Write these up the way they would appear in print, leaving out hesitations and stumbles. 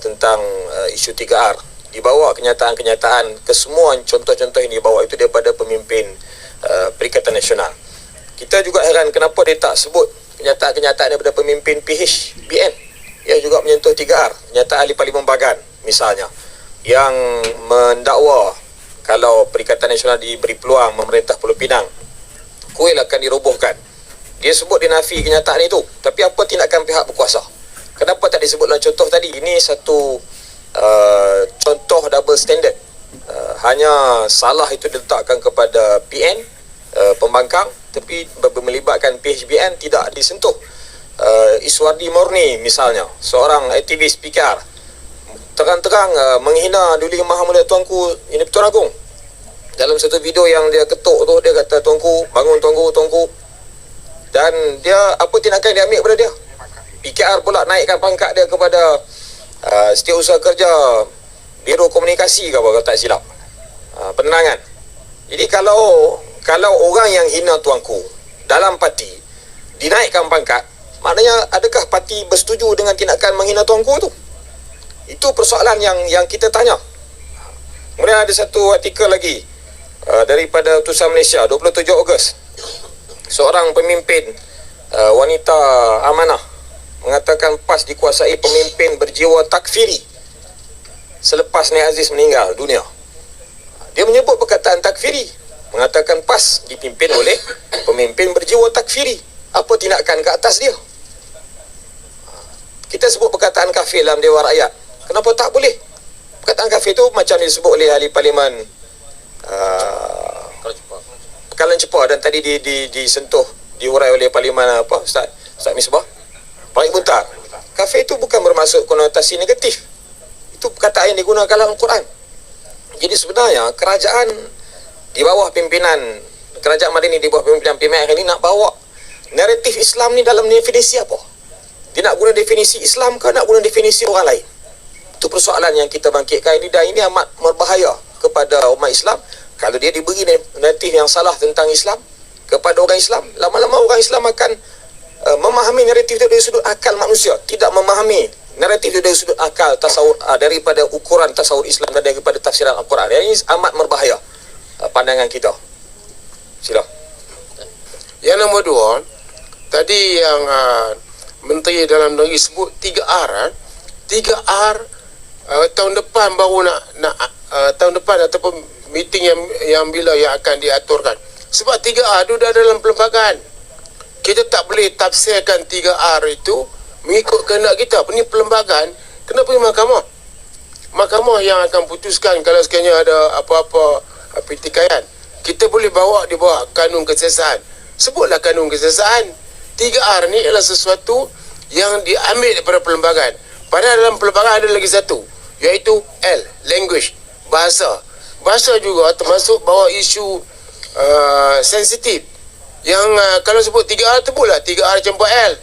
tentang isu 3R. Dibawa kenyataan-kenyataan, kesemuan contoh-contoh ini dibawa itu daripada pemimpin Perikatan Nasional. Kita juga heran kenapa dia tak sebut kenyataan-kenyataan daripada pemimpin PHBN yang juga menyentuh 3R. Kenyataan ahli Parlimen Bagan misalnya, yang mendakwa kalau Perikatan Nasional diberi peluang memerintah Pulau Pinang, kuil akan dirobohkan. Dia sebut dia nafi kenyataan itu. Tapi apa tindakan pihak berkuasa? Kenapa tak disebut dalam contoh tadi? Ini satu contoh double standard. Hanya salah itu diletakkan kepada PN, pembangkang, tapi melibatkan PHBN tidak disentuh. Iswardi Morni misalnya, seorang aktivis PKR, terang-terang menghina Duli Maha Mulia Tuanku Ini Pertuan Agong. Dalam satu video yang dia ketuk tu, dia kata, "Tuanku, bangun tuanku, tuanku." Dan dia, apa tindakan dia ambil kepada dia? PKR pula naikkan pangkat dia kepada Setiausaha Kerja Biro Komunikasi ke apa, kalau tak silap, penerangan. Jadi kalau orang yang hina tuanku dalam parti dinaikkan pangkat, maknanya adakah parti bersetuju dengan tindakan menghina tuanku tu? Itu persoalan yang kita tanya. Kemudian ada satu artikel lagi daripada Utusan Malaysia 27 Ogos. Seorang pemimpin wanita amanah mengatakan PAS dikuasai pemimpin berjiwa takfiri selepas Nik Aziz meninggal dunia. Dia menyebut perkataan takfiri, mengatakan PAS dipimpin oleh pemimpin berjiwa takfiri. Apa tindakan ke atas dia? Kita sebut perkataan kafir dalam Dewan Rakyat. Kenapa tak boleh? Perkataan kafir itu macam disebut oleh ahli Parlimen Pekalan Cepa, dan tadi disentuh, diurai oleh Parlimen Ustaz Misbah, Baik Buntar. Kafir itu bukan bermaksud konotasi negatif. Itu perkataan yang digunakan dalam Al-Quran. Jadi sebenarnya kerajaan di bawah pimpinan Kerajaan Madani, di bawah pimpinan PMR ini nak bawa naratif Islam ni dalam definisi apa? Dia nak guna definisi Islam ke nak guna definisi orang lain? Itu persoalan yang kita bangkitkan ini, dan ini amat berbahaya kepada umat Islam. Kalau dia diberi naratif yang salah tentang Islam kepada orang Islam, lama-lama orang Islam akan memahami naratif itu dari sudut akal manusia, tidak memahami naratif itu dari sudut akal tasawur, daripada ukuran tasawur Islam dan daripada tafsiran Al-Quran. Ini amat berbahaya pandangan kita. Sila. Yang nombor dua, tadi yang Menteri Dalam Negeri sebut 3R. 3R tahun depan baru nak tahun depan ataupun meeting yang bila yang akan diaturkan. Sebab 3R itu dah dalam perlembagaan. Kita tak boleh tafsirkan 3R itu mengikut kehendak kita. Ini perlembagaan, kena pergi mahkamah. Mahkamah yang akan putuskan kalau sekiranya ada apa-apa pertikaian. Kita boleh bawa di bawah kanun kesesaan. Sebutlah kanun kesesaan. 3R ni adalah sesuatu yang diambil daripada perlembagaan. Padahal dalam perlembagaan ada lagi satu, iaitu L, language, bahasa. Bahasa juga termasuk bawa isu sensitif. Yang kalau sebut 3R, sebutlah 3R campur L.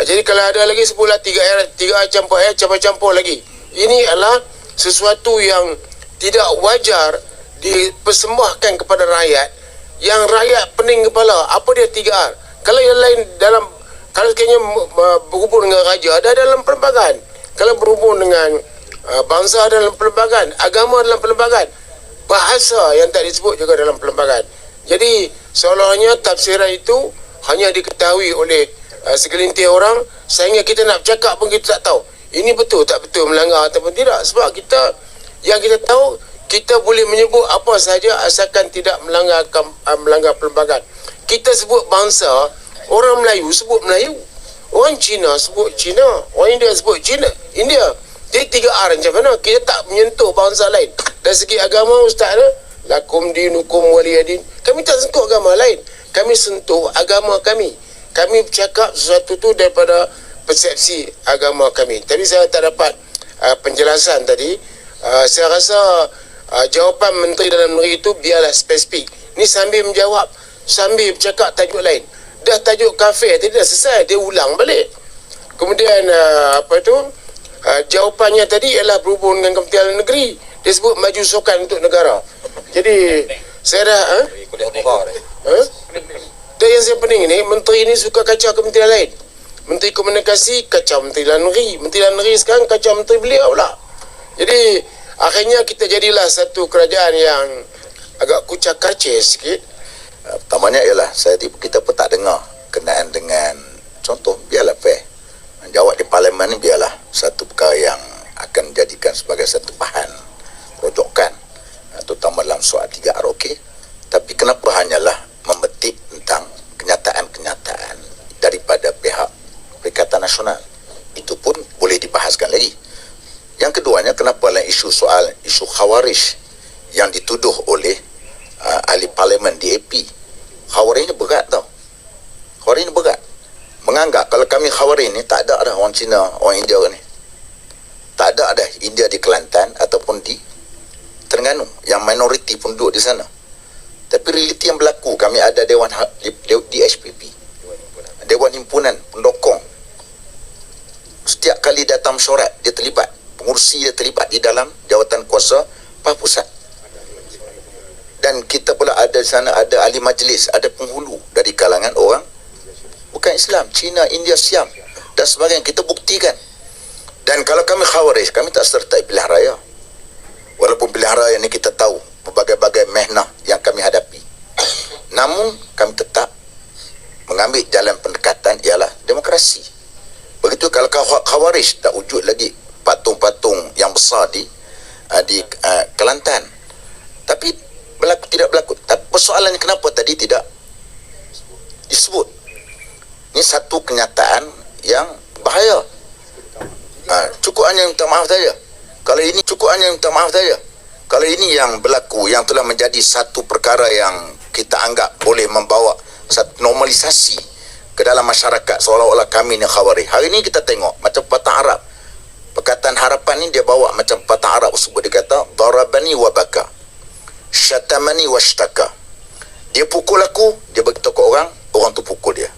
Jadi kalau ada lagi sebutlah 3R campur L, campur-campur lagi. Ini adalah sesuatu yang tidak wajar dipersembahkan kepada rakyat, yang rakyat pening kepala. Apa dia 3R? Kalau yang lain dalam, kalau sekiranya berhubung dengan raja, ada dalam perlembagaan. Kalau berhubung dengan bangsa dalam perlembagaan, agama dalam perlembagaan, bahasa yang tak disebut juga dalam perlembagaan. Jadi seolah-olahnya tafsiran itu hanya diketahui oleh segelintir orang, sehingga kita nak bercakap pun kita tak tahu ini betul tak betul, melanggar ataupun tidak. Sebab kita, yang kita tahu, kita boleh menyebut apa sahaja asalkan tidak melanggar perlembagaan. Kita sebut bangsa, orang Melayu sebut Melayu, orang Cina sebut Cina, orang India sebut India. Jadi 3R macam mana? Kita tak menyentuh bangsa lain. Dari segi agama, Ustaz, lakum dinukum waliyadin. Kami tak sentuh agama lain. Kami sentuh agama kami. Kami bercakap sesuatu tu daripada persepsi agama kami. Tapi saya tak dapat penjelasan tadi. Saya rasa jawapan Menteri Dalam Negeri itu biarlah spesifik. Ni sambil menjawab, sambil bercakap tajuk lain. Dah tajuk kafir tadi dah selesai, dia ulang balik. Kemudian jawapannya tadi ialah berhubung dengan Kementerian Dalam Negeri. Dia sebut maju sukan untuk negara. Jadi saya dah dan yang saya pening ni, menteri ni suka kacau kementerian lain. Menteri Komunikasi kacau Menteri Dalam Negeri. Menteri Dalam Negeri sekarang kacau Menteri beliau pula. Jadi akhirnya kita jadilah satu kerajaan yang agak kucak kacir sikit. Pertamanya ialah kita pun tak dengar kenaan dengan contoh biarlah fair. Jawab di parlimen ni biarlah satu perkara yang akan dijadikan sebagai satu bahan rojokan, terutama dalam soal 3R okey. Tapi kenapa hanyalah memetik tentang kenyataan-kenyataan daripada pihak Perikatan Nasional? Itu pun boleh dibahaskan lagi. Yang keduanya, kenapa dalam isu Khawarij yang dituduh oleh ahli parlimen DAP. Khawarij ni berat tau. Khawarij ni berat. Menganggap kalau kami Khawarij ni tak ada dah orang Cina, orang India ni. Tak ada dah India di Kelantan ataupun di Terengganu. Yang minoriti pun duduk di sana. Tapi realiti yang berlaku, kami ada Dewan DHPP. Dewan Himpunan Pendokong. Setiap kali datang mesyuarat, dia terlibat. Pengurusi dia terlibat di dalam jawatan kuasa pusat. Dan kita pula ada di sana, ada ahli majlis, ada penghulu dari kalangan orang bukan Islam, Cina, India, Siam dan sebagainya. Kita buktikan. Dan kalau kami Khawarij, kami tak sertai pilihan raya. Walaupun pilihan raya ni kita tahu berbagai-bagai mehnah yang kami hadapi, namun kami tetap mengambil jalan pendekatan ialah demokrasi. Begitu kalau Khawarij tak wujud lagi patung-patung yang besar di Kelantan. Tapi berlaku tidak berlaku. Tapi persoalannya kenapa tadi tidak disebut? Ini satu kenyataan yang bahaya. Cukup hanya minta maaf saja. Kalau ini cukup hanya minta maaf saja. Kalau ini yang berlaku, yang telah menjadi satu perkara yang kita anggap boleh membawa satu normalisasi ke dalam masyarakat seolah-olah kami ni Khawarij. Hari ini kita tengok macam Patah Arab. Perkataan harapan ni dia bawa macam Patah Arab sebut, dia kata darabani wa baka, syatamani wa shtaka. Dia pukul aku, dia bagi tahu ke orang, orang tu pukul dia.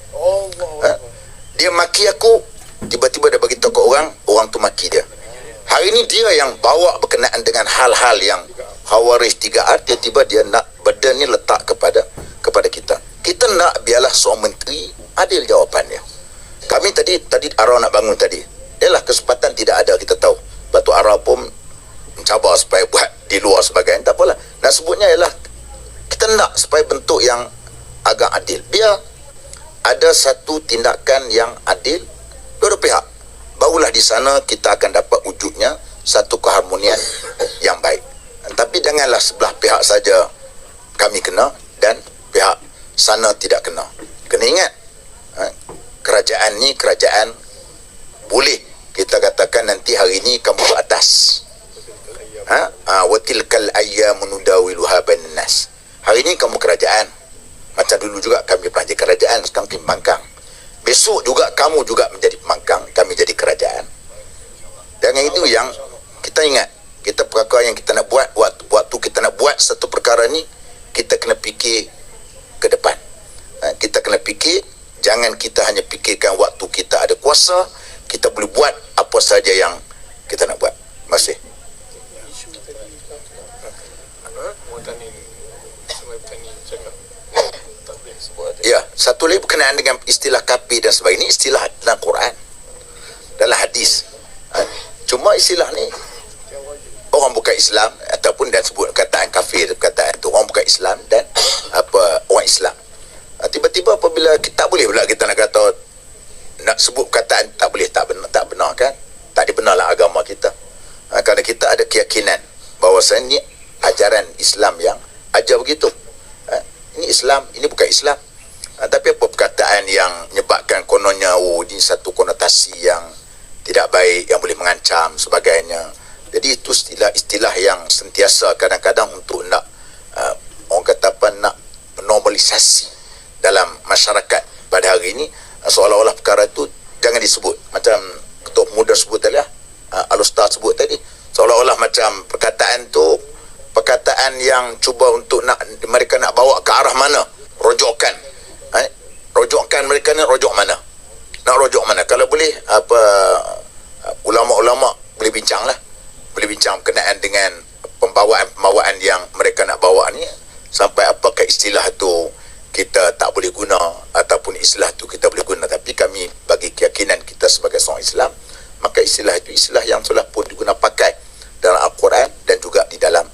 Dia maki aku, tiba-tiba dia bagi tahu ke orang, orang tu maki dia. Hari ini dia yang bawa berkenaan dengan hal-hal yang Khawarij 3R, tiba-tiba dia nak benda ni letak kepada kita. Kita nak biarlah seorang menteri adil jawapannya. Kami tadi arah nak bangun tadi. Ialah kesempatan tidak ada, kita tahu. Batu Arah pun mencabar supaya buat di luar sebagainya. Tak apalah. Nak sebutnya ialah kita nak supaya bentuk yang agak adil. Biar ada satu tindakan yang adil dua-dua pihak. Barulah di sana kita akan dapat wujudnya satu keharmonian yang baik. Tapi janganlah sebelah pihak saja kami kena dan pihak sana tidak kena. Kena ingat, kerajaan ni kerajaan boleh kita katakan nanti hari ini kamu ke atas. Wa tilkal ayyamu nudawiluha bainan nas. Hari ini kamu kerajaan. Macam dulu juga kami pernah jadi kerajaan, sekarang kami pembangkang. Besok juga kamu juga menjadi pembangkang, kami jadi kerajaan. Dan itu yang kita ingat. Kita perkara yang kita nak buat, waktu kita nak buat satu perkara ni, kita kena fikir ke depan. Kita kena fikir, jangan kita hanya fikirkan waktu kita ada kuasa, kita boleh buat apa saja yang kita nak buat. Terima kasih. Ya, satu lagi berkenaan dengan istilah kafir dan sebagainya. Ini istilah dalam Quran, dalam hadis. Cuma istilah ni orang bukan Islam ataupun dan sebut perkataan kafir, perkataan itu orang bukan Islam dan orang Islam. Tiba-tiba apabila kita tak boleh pula kita nak kata, nak sebut perkataan tak boleh, tak benar kan? Tak dibenarlah agama kita. Kerana kita ada keyakinan bahawasanya ini ajaran Islam yang ajar begitu. Ini Islam, ini bukan Islam. Tapi apa perkataan yang menyebabkan kononnya ini satu konotasi yang tidak baik, yang boleh mengancam sebagainya. Jadi itu istilah yang sentiasa kadang-kadang untuk nak orang kata apa, nak normalisasi dalam masyarakat pada hari ini, seolah-olah perkara itu jangan disebut. Macam Ketua Pemuda sebut tadi lah, Al-Ustaz sebut tadi, seolah-olah macam perkataan tu perkataan yang cuba untuk mereka nak bawa ke arah mana, rojokan. Rojokkan mereka ni rojok mana? Nak rojok mana? Kalau boleh ulama-ulama boleh bincang lah. Boleh bincang berkenaan dengan pembawaan yang mereka nak bawa ni, sampai apakah istilah tu kita tak boleh guna ataupun istilah tu kita boleh guna. Tapi kami bagi keyakinan istilah itu istilah yang telah pun digunakan pakai dalam Al-Quran dan juga di dalam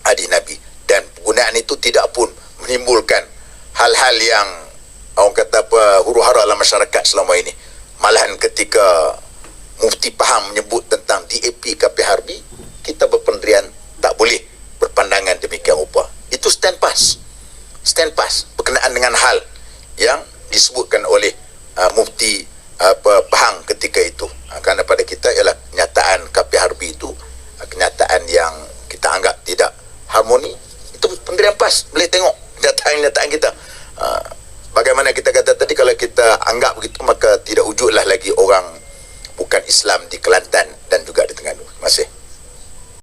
hadis Nabi, dan penggunaan itu tidak pun menimbulkan hal-hal yang orang kata apa huru-hara dalam masyarakat selama ini. Malahan ketika Mufti Pahang menyebut tentang DAP KP Harbi, kita berpendirian tak boleh berpandangan demikian rupa. Itu stand pass berkenaan dengan hal yang disebutkan oleh Mufti Pahang ketika itu. Kerana pada kita ialah kenyataan KP Harbi itu kenyataan yang kita anggap tidak harmoni. Itu pendirian PAS, boleh tengok kenyataan kita. Bagaimana kita kata tadi, kalau kita anggap begitu maka tidak wujudlah lagi orang bukan Islam di Kelantan